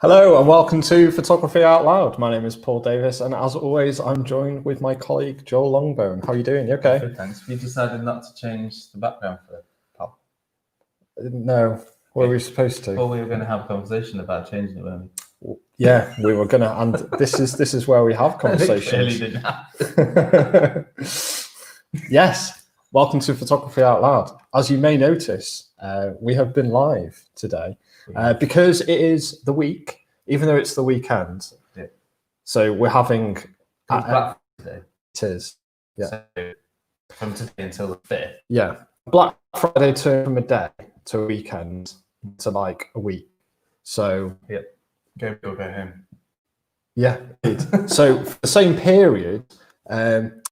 Hello and welcome to Photography Out Loud. My name is Paul Davis, and as always, I'm joined with my colleague Joel Longbone. How are you doing? You okay? Good, thanks. We decided not to change the background for it, Paul. No, were we supposed to? Well, we were going to have a conversation about changing it, weren't we? Yeah, we were gonna, and this is where we have conversations. It really didn't happen. Yes, welcome to Photography Out Loud. As you may notice, we have been live today because it is the week, even though it's the weekend. Yeah. So we're having. Black Friday. It is. Yeah. So from today until the 5th. Yeah. Black Friday turned from a day to a weekend to like a week. So yeah. Go home. Yeah. So for the same period,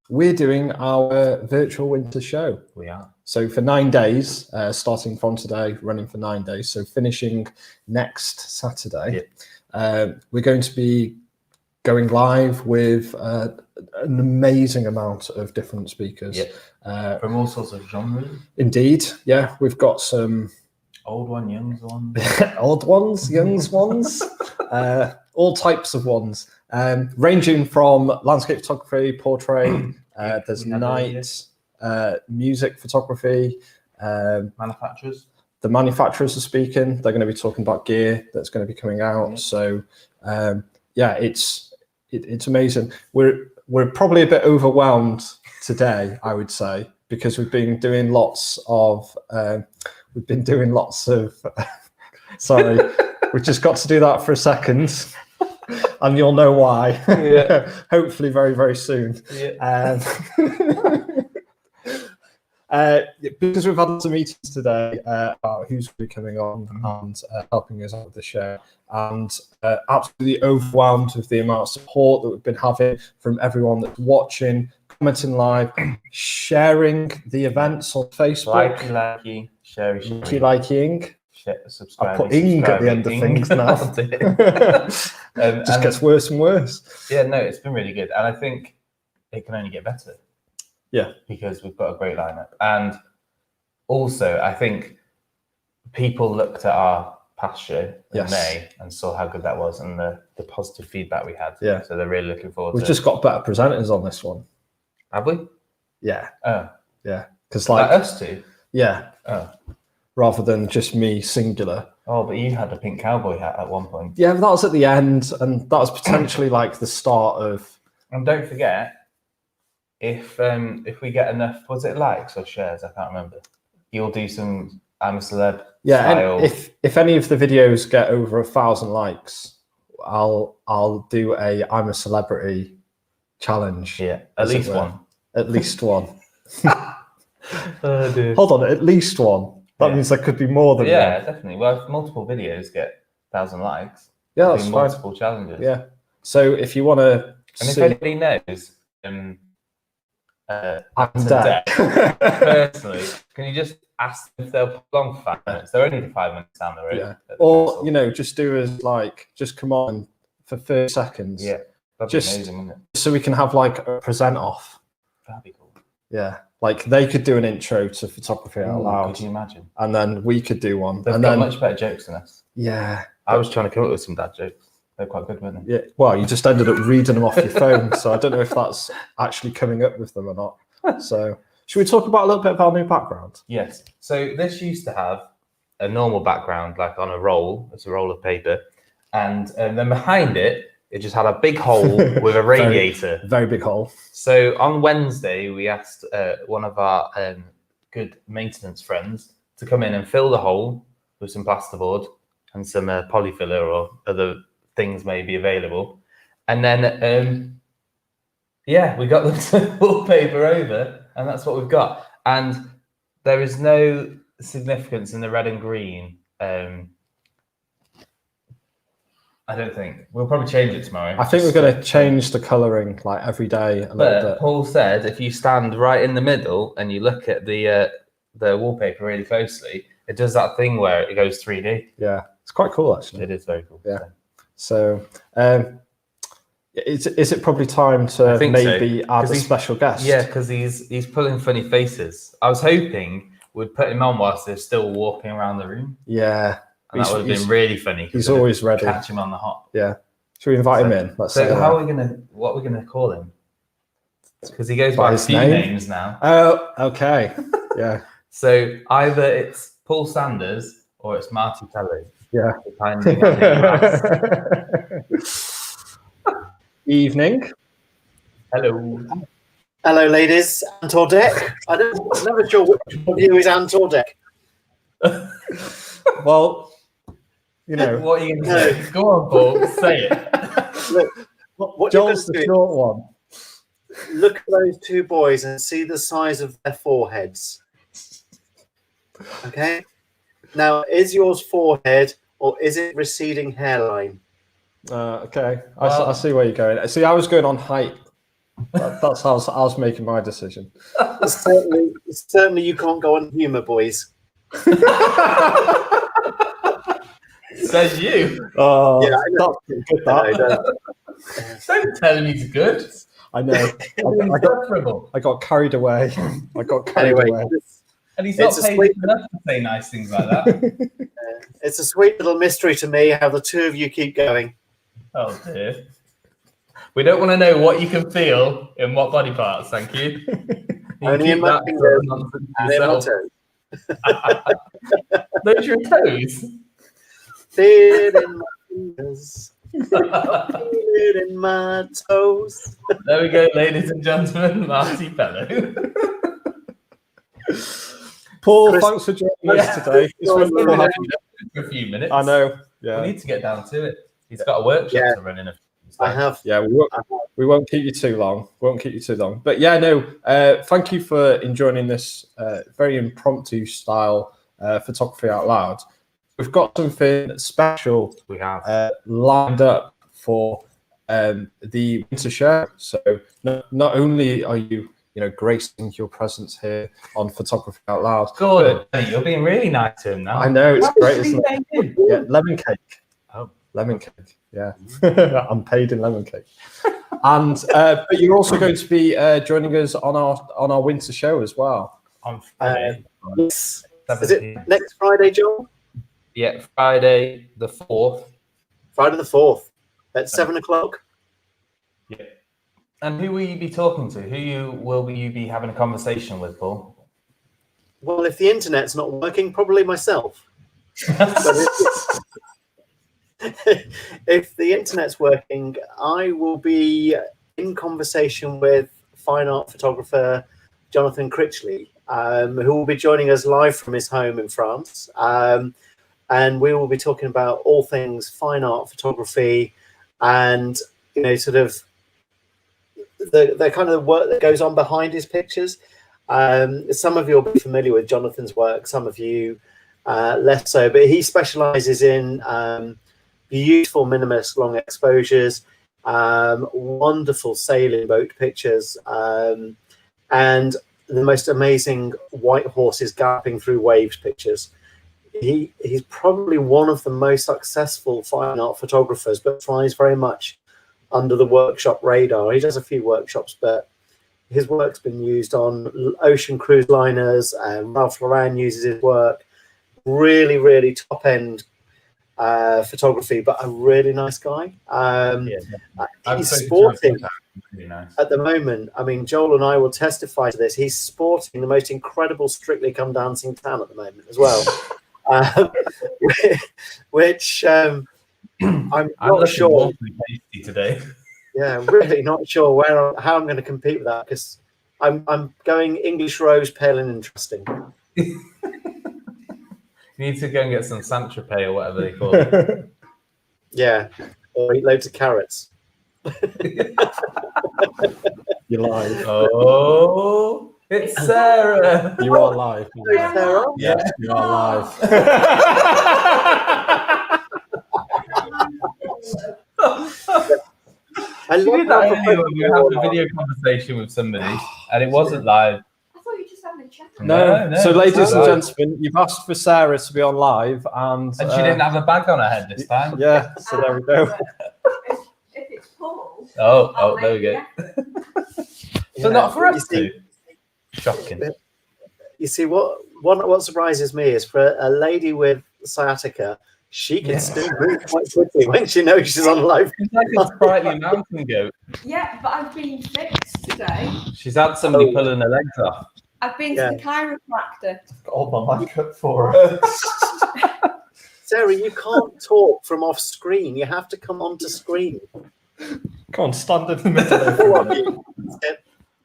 we're doing our virtual winter show. We are. So for 9 days, starting from today, running for 9 days. So finishing next Saturday, we're going to be going live with an amazing amount of different speakers. From all sorts of genres. Indeed. Yeah. We've got some old one, young one. Old ones, young ones, all types of ones, ranging from landscape photography, portrait, there's night, music photography. Manufacturers. The manufacturers are speaking. They're going to be talking about gear that's going to be coming out. Yeah. So, it's amazing. We're probably a bit overwhelmed today, I would say, because we've been doing lots of. Sorry, we just got to do that for a second, and you'll know why. Yeah. Hopefully, very, very soon. Yeah. Because we've had some meetings today about who's going to be coming on and helping us out with the show, and absolutely overwhelmed with the amount of support that we've been having from everyone that's watching, commenting live, sharing the events on Facebook. Liking, sharing. Liking. Subscribing. I put ing at the end of things now. Just gets worse and worse. Yeah, no, it's been really good. And I think it can only get better. Yeah. Because we've got a great lineup. And also, I think people looked at our past show in May and saw how good that was and the positive feedback we had. Yeah. So they're really looking forward to it. We've just got better presenters on this one. Have we? Yeah. Oh. Yeah. Because like us two? Yeah. Oh. Rather than just me singular. Oh, but you had a pink cowboy hat at one point. Yeah, but that was at the end, and that was potentially like the start of. And don't forget, if we get enough, was it likes or shares? I can't remember. You'll do some I'm a Celeb. Yeah, style. and if any of the videos get over 1,000 likes, I'll do a I'm a Celebrity challenge. Yeah, at least one. At least one. Oh, dear. Hold on, at least one. That means there could be more than one. Yeah, definitely. Well, if multiple videos get 1,000 likes, yeah, that's multiple fine. Challenges. Yeah. So if you want to, and if anybody knows, Dad. Personally, can you just ask if they'll put along for 5 minutes? They're only 5 minutes down the road. Yeah. Or just do as like just come on for 30 seconds. Yeah, that'd be amazing, wouldn't it? So we can have like a present off. That'd be cool. Yeah, like they could do an intro to Photography Out Loud. Could you imagine? And then we could do one. They've got much better jokes than us. Yeah. I was trying to come up with some dad jokes. They're quite good, weren't they? Yeah. Well, you just ended up reading them off your phone, so I don't know if that's actually coming up with them or not. So, should we talk about a little bit of our new background? Yes. So this used to have a normal background, like on a roll. It's a roll of paper, and then behind it, it just had a big hole with a radiator. Very big hole. So on Wednesday, we asked one of our good maintenance friends to come in and fill the hole with some plasterboard and some polyfiller or other things may be available. And then, we got them to wallpaper over, and that's what we've got. And there is no significance in the red and green. I don't think. We'll probably change it tomorrow. I think we're going to change the colouring like every day a little bit. Paul said if you stand right in the middle and you look at the wallpaper really closely, it does that thing where it goes 3D. Yeah, it's quite cool actually. It is very cool. Yeah. So, is it probably time to maybe add a special guest? Yeah, because he's pulling funny faces. I was hoping we'd put him on whilst they're still walking around the room. Yeah. And that would have been really funny. He's always ready. Catch him on the hop. Yeah. Should we invite him in? Let's say how are we gonna? What are we gonna call him? Because he goes by a his few name? names now. Oh, okay. Yeah. So either it's Paul Sanders or it's Marty Pelly. Yeah. Depending on who you ask. Evening. Hello. Hello, ladies. Ant or Deck? I'm never sure which of you is Ant or Deck. Well, you know, What are you going to say? Go on, Paul. Say it. Look, what you're Joel's gonna the do, short one. look at those two boys and see the size of their foreheads. Okay? Now, is yours forehead or is it receding hairline? Okay. Well- I see where you're going. See, I was going on height. That's how I was making my decision. Certainly you can't go on humour, boys. Says you. Oh, Yeah, I know. that's pretty good. That. Don't tell me he's good. I know. He's insufferable. I got carried away. I got carried Anyway, away. And he's not It's a paid sweet- enough to say nice things like that. it's a sweet little mystery to me how the two of you keep going. Oh, dear. We don't want to know what you can feel in what body parts, thank you. You Only keep in my that fingers sort of nonsense to And then my yourself. toes. Those your toes. Feel it in my fingers. Feel it in my toes. There we go, ladies and gentlemen. Marty Pello. Paul, Chris- thanks for joining us today. It's Yeah. wonderful We've having been you. for a few minutes. I know. We Yeah. need to get down to it. He's got a workshop Yeah. to run in a few I days. have. Yeah, we won't keep you too long. Won't keep you too long. But yeah, no, thank you for joining this very impromptu style Photography Out Loud. We've got something special We have. lined up for the winter show. So not only are you gracing your presence here on Photography Out Loud, Gordon, you're being really nice to him now. I know it's How great, much isn't are it? you paying him? Yeah, lemon cake. Oh. Lemon cake. Yeah, I'm paid in lemon cake. And but you're also going to be joining us on our winter show as well. On Friday. Yes. Is 17th. it next Friday, Joel? Yeah, Friday the 4th. Friday the 4th at 7 o'clock. Yeah. And who will you be talking to? Will you be having a conversation with, Paul? Well, if the internet's not working, probably myself. But if the internet's working, I will be in conversation with fine art photographer Jonathan Critchley, who will be joining us live from his home in France. And we will be talking about all things fine art photography and, sort of the kind of work that goes on behind his pictures. Some of you will be familiar with Jonathan's work, some of you less so, but he specializes in beautiful minimalist long exposures, wonderful sailing boat pictures, and the most amazing white horses galloping through waves pictures. He's probably one of the most successful fine art photographers, but flies very much under the workshop radar. He does a few workshops, but his work's been used on ocean cruise liners, and Ralph Lauren uses his work. Really, really top end photography, but a really nice guy. He's sporting Really nice. at the moment. I mean, Joel and I will testify to this. He's sporting the most incredible Strictly Come Dancing tan at the moment as well, which I'm I'm not looking sure. awfully tasty today. Yeah, really not sure how I'm going to compete with that, because I'm going English rose, pale and interesting. You need to go and get some Saint-Tropez or whatever they call it. Yeah, or eat loads of carrots. You're live. Oh, it's Sarah. You are live. Sarah? Yes, you are live. I We love did that how earlier when we were having a video conversation with somebody, and it wasn't live. I thought you were just having a chat. No. So, it's ladies and live. gentlemen, you've asked for Sarah to be on live, and And she didn't have a bag on her head this time. Yeah. So there we go. If it's Paul, Oh, there we go. So not for us You see- two. Shocking. You see, what surprises me is for a lady with sciatica, She can still move quite quickly when she knows she's on live. She's like a sprightly mountain goat. Yeah, but I've been fixed today. She's had somebody Oh. pulling her legs off. I've been Yeah. to the chiropractor. Got my mic up for her. Sarah, you can't talk from off screen. You have to come onto screen. Come on, stand in the middle of All of it. you.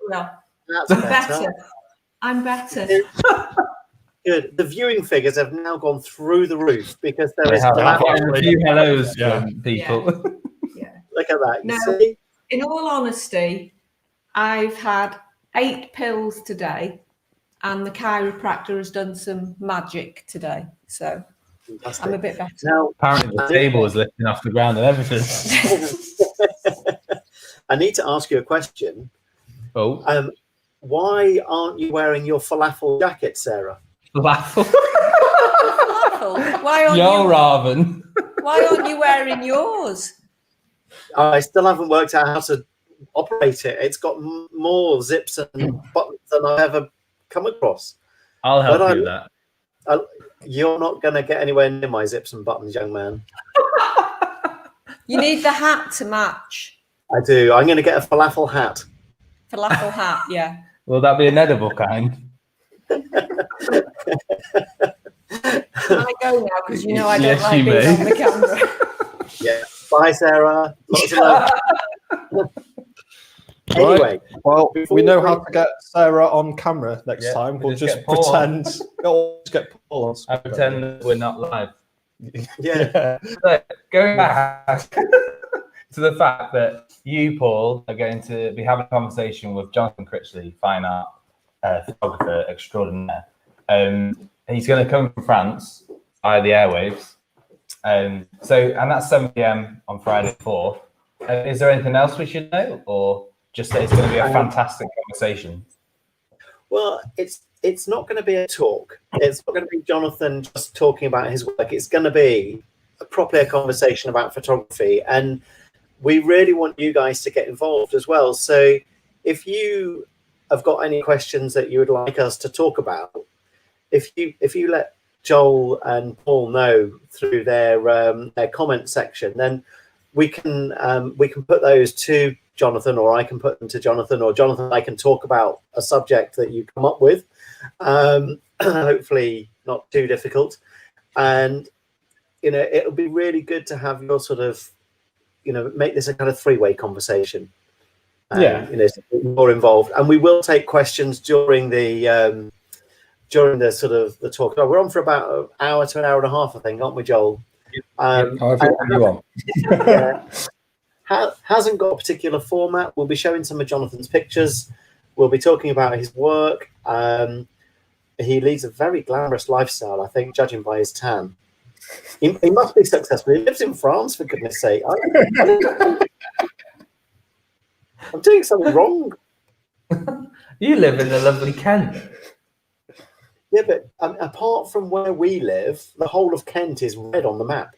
Well, That's I'm better. better. I'm better. Good. The viewing figures have now gone through the roof because there They is have glamour. a few hellos Yeah. from people. Yeah. Look at that. You No. see? In all honesty, I've had 8 pills today, and the chiropractor has done some magic today. So Fantastic. I'm a bit better. Now, Apparently the table was lifting off the ground and everything. I need to ask you a question. Oh, Why aren't you wearing your falafel jacket, Sarah? falafel. Falafel. Why aren't you wearing yours? I still haven't worked out how to operate it. It's got more zips and buttons than I've ever come across. I'll help But you with that. You're not going to get anywhere near my zips and buttons, young man. You need the hat to match. I do. I'm going to get a falafel hat. Falafel hat, yeah. Will that be an edible kind? Can I go now? Because you know I don't Yes, like you being may. on the camera. Yeah. Bye, Sarah. Lots of love. Anyway, Well, Before we know we- how to get Sarah on camera next Yeah, time. we We'll just just get Paul on. pretend. We'll just get Paul on I screen. pretend that we're not live. yeah. So, going back to the fact that you, Paul, are going to be having a conversation with Jonathan Critchley, fine art photographer extraordinaire. He's going to come from France via the airwaves. And that's 7 p.m. on Friday 4th. Is there anything else we should know, or just that it's going to be a fantastic conversation? Well, it's not going to be a talk. It's not going to be Jonathan just talking about his work. It's going to be properly a conversation about photography, and we really want you guys to get involved as well. So if you have got any questions that you would like us to talk about, if you let Joel and Paul know through their comment section, then we can put those to Jonathan, or I can put them to Jonathan, or Jonathan and I can talk about a subject that you come up with. Hopefully not too difficult. And, it'll be really good to have your sort of, make this a kind of three-way conversation. Yeah. More involved. And we will take questions during the sort of the talk. We're on for about an hour to an hour and a half, I think, aren't we, Joel? However you want. Hasn't got a particular format. We'll be showing some of Jonathan's pictures. We'll be talking about his work. He leads a very glamorous lifestyle, I think, judging by his tan. He must be successful. He lives in France, for goodness sake. I'm doing something wrong. You live in the lovely Kent. Yeah, but apart from where we live, the whole of Kent is red on the map.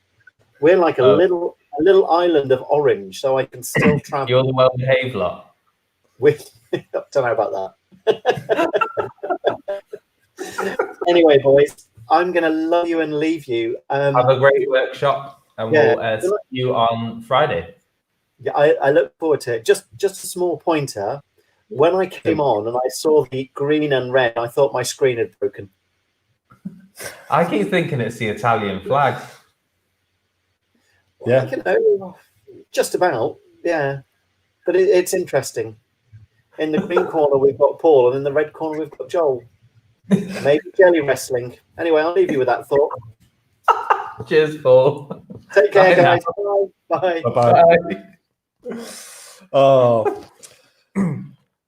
We're like a little island of orange, so I can still travel. You're the well-behaved lot. With I don't know about that. Anyway, boys, I'm going to love you and leave you. Have a great workshop, and we'll see you on Friday. Yeah, I look forward to it. Just a small pointer. When I came on and I saw the green and red, I thought my screen had broken. I keep thinking it's the Italian flag. Yeah. Just about, yeah. But it's interesting. In the green corner, we've got Paul, and in the red corner, we've got Joel. Maybe jelly wrestling. Anyway, I'll leave you with that thought. Cheers, Paul. Take care, Bye guys. Bye. Bye-bye. Bye. Oh,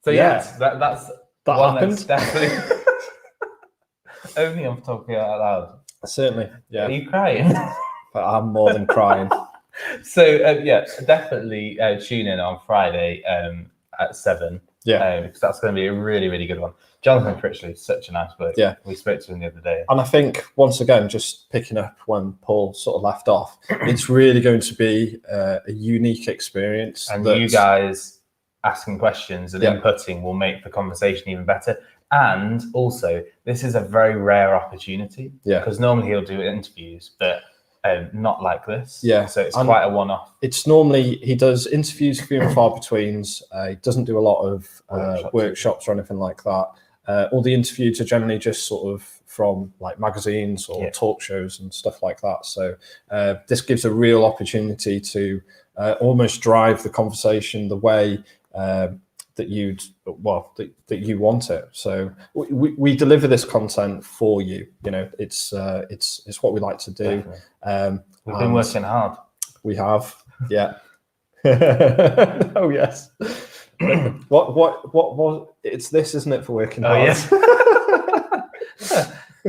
So Yeah. that's that one happened. that's definitely only I'm talking out loud. Certainly, Are yeah. you crying? But I'm more than crying. So definitely tune in on Friday at 7. Yeah. Because that's going to be a really, really good one. Jonathan Critchley, such a nice bloke. Yeah. We spoke to him the other day. And I think, once again, just picking up when Paul sort of left off, it's really going to be a unique experience. And that- you guys asking questions and Yeah. inputting will make the conversation even better. And also, this is a very rare opportunity. Yeah. Because normally he'll do interviews, but not like this. Yeah, So it's and quite a one-off. It's normally, he does interviews few and far betweens. He doesn't do a lot of workshops or anything like that. All the interviews are generally just sort of from like magazines or talk shows and stuff like that. So this gives a real opportunity to almost drive the conversation the way that you want it. So we deliver this content for you. You know, it's what we like to do. We've been working hard. We have, yeah. Oh yes. What? It's this, isn't it, for working hard? Yeah.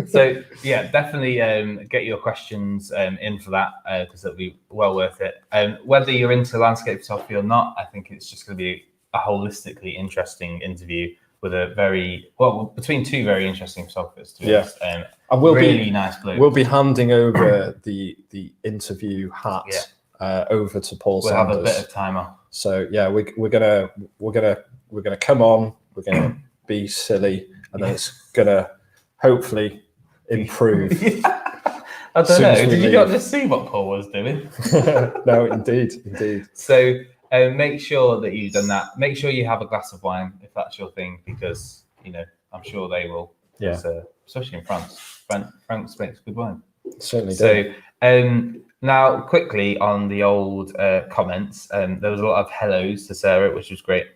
So yeah, definitely get your questions in for that because it'll be well worth it. Whether you're into landscape photography or not, I think it's just going to be a holistically interesting interview with between two very interesting photographers. To be honest. And we'll really nice bloke. We'll be handing over the interview hat over to Paul We'll Sanders. have a bit of time off. So yeah, we're gonna come on. We're gonna be silly, and then it's gonna hopefully improve. I don't know. Did you not just see what Paul was doing? No, indeed. So make sure that you've done that. Make sure you have a glass of wine if that's your thing, because I'm sure they will. Yeah. Especially in France. France makes good wine. Certainly. So now quickly on the old comments, there was a lot of hellos to Sarah, which was great.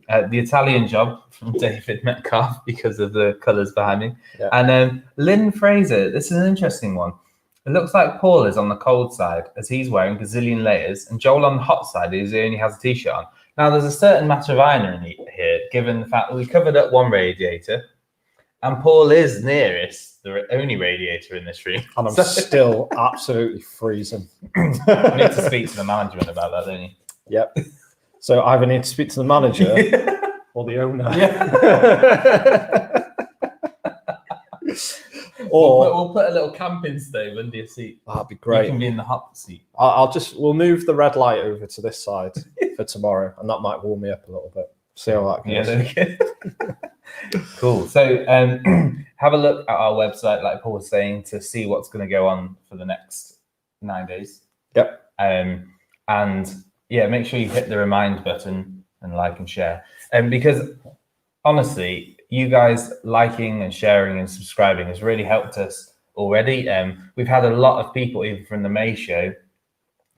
The Italian job from David Metcalf because of the colours behind me. Yeah. And Lynn Fraser, this is an interesting one. It looks like Paul is on the cold side as he's wearing gazillion layers, and Joel on the hot side as he only has a t-shirt on. Now, there's a certain matter of irony here, given the fact that we covered up one radiator, and Paul is nearest the only radiator in this room. And I'm still absolutely freezing. You need to speak to the management about that, don't you? Yep. So I either need to speak to the manager or the owner. Or we'll put a little camping stove under your seat. That'd be great. You can be in the hot seat. We'll move the red light over to this side for tomorrow, and that might warm me up a little bit. See how that goes. Yeah, there we go. Cool. So have a look at our website, like Paul was saying, to see what's going to go on for the next 9 days. Yep. And yeah, make sure you hit the remind button and like and share. Because honestly, you guys liking and sharing and subscribing has really helped us already. We've had a lot of people, even from the May show,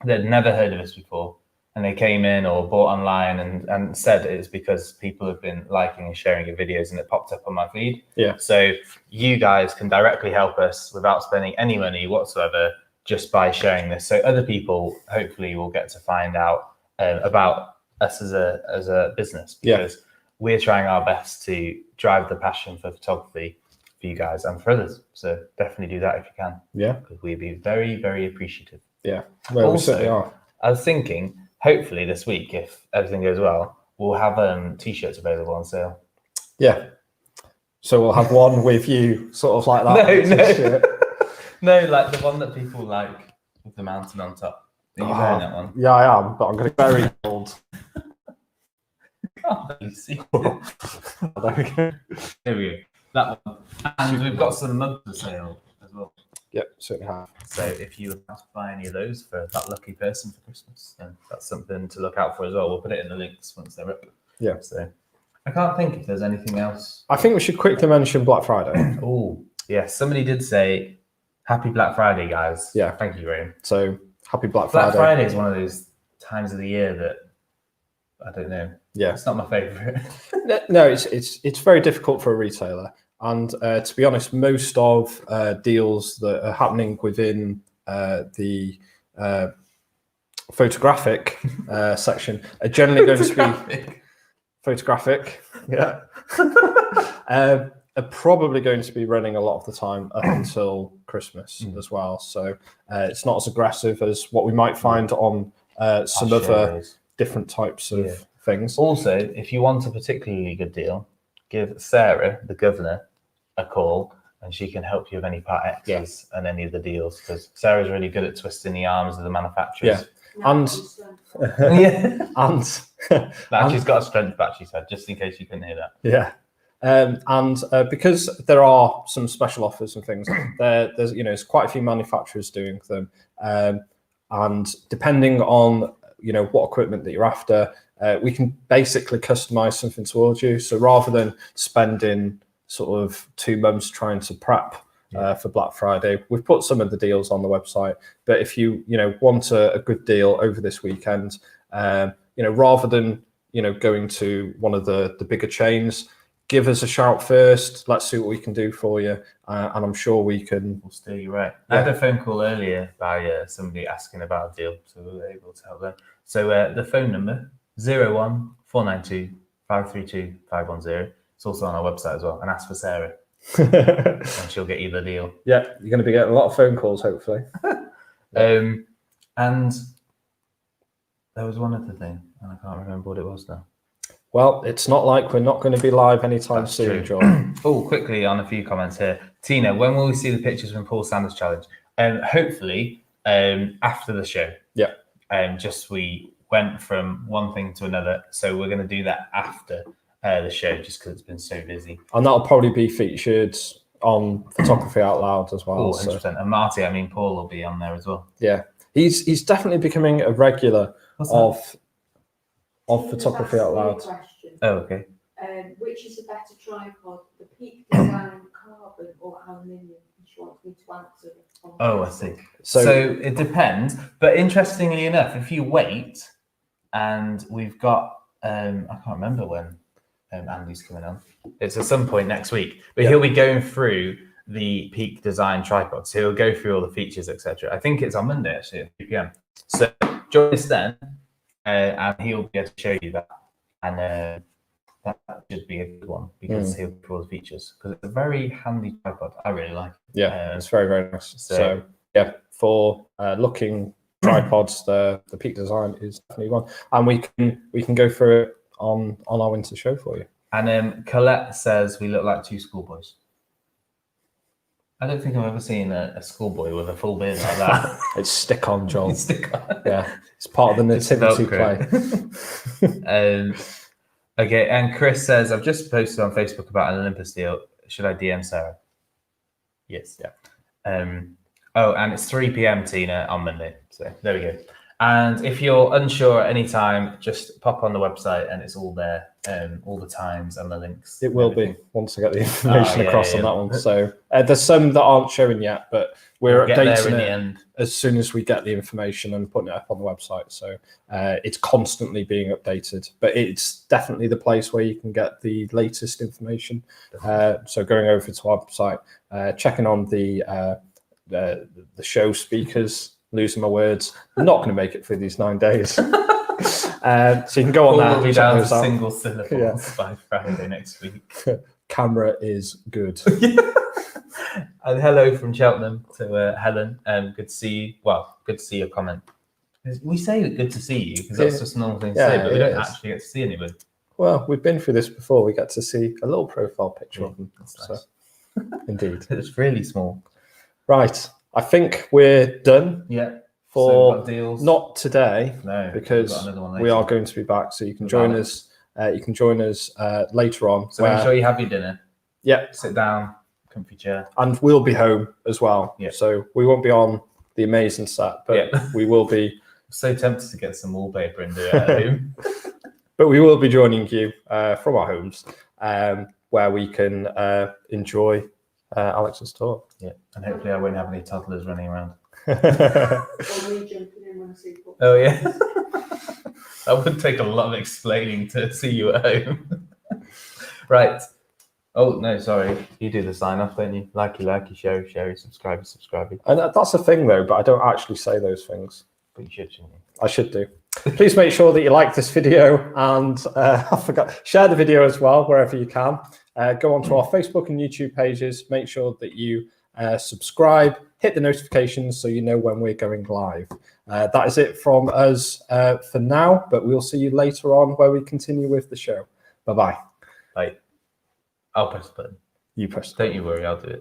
that had never heard of us before, and they came in or bought online and said it's because people have been liking and sharing your videos, and it popped up on my feed. Yeah. So you guys can directly help us without spending any money whatsoever, just by sharing this. So other people hopefully will get to find out about us as a business, because we're trying our best to drive the passion for photography for you guys and for others. So definitely do that if you can. Yeah. Because we'd be very, very appreciative. Yeah. Well, we certainly are. I was thinking, hopefully this week, if everything goes well, we'll have t-shirts available on sale. Yeah. So we'll have one with you, sort of like that. No, like the one that people like with the mountain on top. Are you wearing that one? Yeah, I am, but I'm going to be very cold. Oh, you see. There we go. That one. And we've got some mugs for sale as well. Yep, certainly have. So if you would like to buy any of those for that lucky person for Christmas, then that's something to look out for as well. We'll put it in the links once they're up. Yeah. So I can't think if there's anything else. I think we should quickly mention Black Friday. Oh, yeah. Somebody did say, Happy Black Friday, guys. Yeah. Thank you, Graham. So happy Black Friday. Black Friday is one of those times of the year that I don't know. Yeah. It's not my favourite. No, it's very difficult for a retailer. And to be honest, most of deals that are happening within the photographic section are generally going to be photographic. Yeah. Are probably going to be running a lot of the time up until Christmas as well. So it's not as aggressive as what we might find on some other different types of things. Also, if you want a particularly good deal, give Sarah, the governor, a call, and she can help you with any part X's and any of the deals, because Sarah's really good at twisting the arms of the manufacturers. Yeah. And and she's got a strength back, she said, just in case you couldn't hear that. Yeah. Because there are some special offers and things, there's quite a few manufacturers doing them, and depending on what equipment that you're after, we can basically customize something towards you. So rather than spending sort of 2 months trying to prep for Black Friday, we've put some of the deals on the website. But if you want a good deal over this weekend, rather than going to one of the bigger chains, give us a shout first. Let's see what we can do for you, and I'm sure we can. We'll steer you right. I had a phone call earlier by somebody asking about a deal, so we were able to help them. So the phone number 01 492 532 510. It's also on our website as well. And ask for Sarah, and she'll get you the deal. Yeah, you're going to be getting a lot of phone calls, hopefully. And there was one other thing, and I can't remember what it was now. Well, it's not like we're not going to be live anytime soon, John. Oh, quickly on a few comments here. Tina, when will we see the pictures from Paul Sanders Challenge? Hopefully after the show. Yeah. Just we went from one thing to another, so we're going to do that after the show, just because it's been so busy. And that'll probably be featured on Photography Out Loud as well. Oh, 100%. So. And Marty, Paul will be on there as well. Yeah. He's definitely becoming a regular of Photography Out Loud. Oh, okay. Which is a better tripod, the Peak Design carbon or aluminium? She wants me to answer. Oh, I see. So it depends. But interestingly enough, if you wait, and we've got, I can't remember when Andy's coming on. It's at some point next week, but he'll be going through the Peak Design tripod. So he'll go through all the features, etc. I think it's on Monday actually at 3 p.m. So join us then, and he'll be able to show you that. And that should be a good one because he'll go through all the features. Because it's a very handy tripod. I really like it. Yeah, it's very, very nice. So yeah, for looking tripods, the Peak Design is definitely one, and we can go through it on our winter show for you. And Colette says we look like 2 schoolboys. I don't think I've ever seen a schoolboy with a full beard like that. It's stick on, Joel. Stick on. Yeah, it's part of the nativity play. Okay, and Chris says, I've just posted on Facebook about an Olympus deal. Should I DM Sarah? Yes. Yeah. Oh, and it's 3 p.m. Tina on Monday. So there we go. And if you're unsure at any time, just pop on the website and it's all there, all the times and the links. It will be once I get the information across on that one. So there's some that aren't showing yet, but we're updating it as soon as we get the information and putting it up on the website. So it's constantly being updated, but it's definitely the place where you can get the latest information. So going over to our website, checking on the show speakers. Losing my words. I'm not going to make it through these 9 days. So you can go on there. We'll be down to out. Single syllables by Friday next week. Camera is good. And hello from Cheltenham to Helen. Good to see you. Well, good to see your comment. We say good to see you because that's just a normal thing to say, but we don't actually get to see anybody. Well, we've been through this before. We get to see a little profile picture of them. That's nice. Indeed. It's really small. Right. I think we're done. Yeah. For deals. Not today, no, because we are going to be back. So you can join us. You can join us later on. So make sure you have your dinner. Yeah. Sit down, comfy chair, and we'll be home as well. Yeah. So we won't be on the amazing set, but we will be. So tempted to get some wallpaper and do it at home. But we will be joining you from our homes, where we can enjoy Alex's talk. Yeah, and hopefully I won't have any toddlers running around. Or me jumping in when I see football. Oh yeah, that would take a lot of explaining to see you at home. Right. Oh no, sorry. You do the sign off, don't you? Likey, share, subscribe. And that's a thing though, but I don't actually say those things. But you should, shouldn't you? I should do. Please make sure that you like this video and share the video as well wherever you can. Go onto our Facebook and YouTube pages. Make sure that you subscribe, hit the notifications so you know when we're going live. That is it from us for now, but we'll see you later on where we continue with the show. Bye-bye. Bye. I'll press the button. You press the button. Don't you worry, I'll do it.